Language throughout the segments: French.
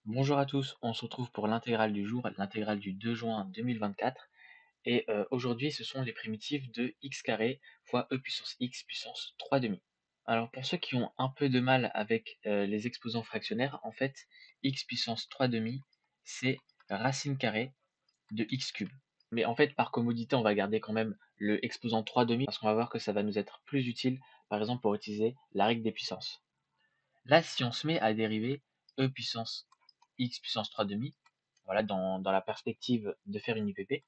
Bonjour à tous, on se retrouve pour l'intégrale du jour, l'intégrale du 2 juin 2024. Et aujourd'hui, ce sont les primitives de x carré fois e puissance x puissance 3 demi. Alors pour ceux qui ont un peu de mal avec les exposants fractionnaires, en fait, x puissance 3 demi, c'est racine carrée de x cube. Mais en fait, par commodité, on va garder quand même le exposant 3 demi parce qu'on va voir que ça va nous être plus utile, par exemple, pour utiliser la règle des puissances. Là, si on se met à dériver e puissance x puissance 3 demi, voilà, dans la perspective de faire une IPP,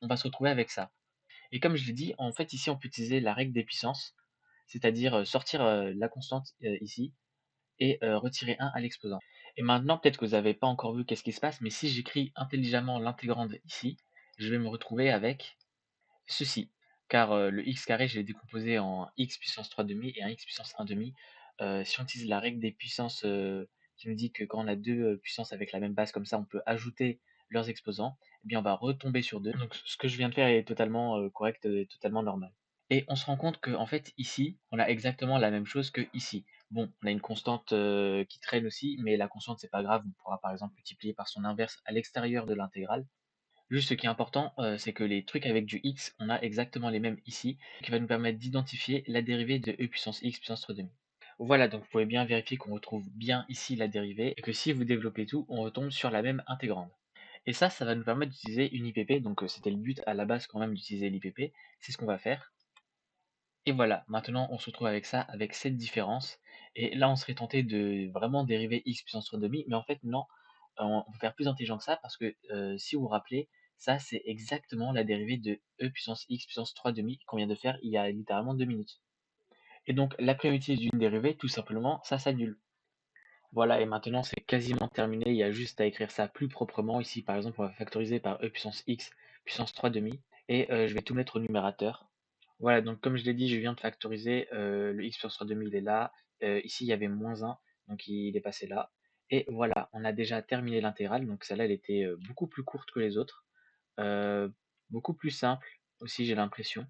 on va se retrouver avec ça. Et comme je l'ai dit, en fait, ici, on peut utiliser la règle des puissances, c'est-à-dire sortir la constante ici et retirer 1 à l'exposant. Et maintenant, peut-être que vous n'avez pas encore vu qu'est-ce qui se passe, mais si j'écris intelligemment l'intégrande ici, je vais me retrouver avec ceci. Car le x carré, je l'ai décomposé en x puissance 3 demi et un x puissance 1 demi. Si on utilise la règle des puissances qui nous dit que quand on a deux puissances avec la même base comme ça, on peut ajouter leurs exposants, eh bien on va retomber sur 2. Donc ce que je viens de faire est totalement correct et totalement normal. Et on se rend compte qu'en fait ici, on a exactement la même chose que ici. Bon, on a une constante qui traîne aussi, mais la constante c'est pas grave, on pourra par exemple multiplier par son inverse à l'extérieur de l'intégrale. Juste ce qui est important, c'est que les trucs avec du x, on a exactement les mêmes ici, qui va nous permettre d'identifier la dérivée de e puissance x puissance 3 demi. Voilà, donc vous pouvez bien vérifier qu'on retrouve bien ici la dérivée, et que si vous développez tout, on retombe sur la même intégrande. Et ça va nous permettre d'utiliser une IPP, donc c'était le but à la base quand même d'utiliser l'IPP, c'est ce qu'on va faire. Et voilà, maintenant on se retrouve avec ça, avec cette différence. Et là, on serait tenté de vraiment dériver x puissance 3 demi, mais en fait, non, on peut faire plus intelligent que ça parce que si vous vous rappelez, ça c'est exactement la dérivée de e puissance x puissance 3 demi qu'on vient de faire il y a littéralement 2 minutes. Et donc la primitive d'une dérivée, tout simplement, ça s'annule. Voilà, et maintenant c'est quasiment terminé, il y a juste à écrire ça plus proprement. Ici, par exemple, on va factoriser par e puissance x puissance 3 demi, et je vais tout mettre au numérateur. Voilà, donc comme je l'ai dit, je viens de factoriser, le x puissance 3 demi, il est là. Ici, il y avait moins 1, donc il est passé là. Et voilà, on a déjà terminé l'intégrale, donc celle-là, elle était beaucoup plus courte que les autres, euh, beaucoup plus simple aussi, j'ai l'impression.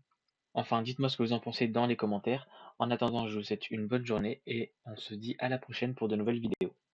Enfin, dites-moi ce que vous en pensez dans les commentaires. En attendant, je vous souhaite une bonne journée et on se dit à la prochaine pour de nouvelles vidéos.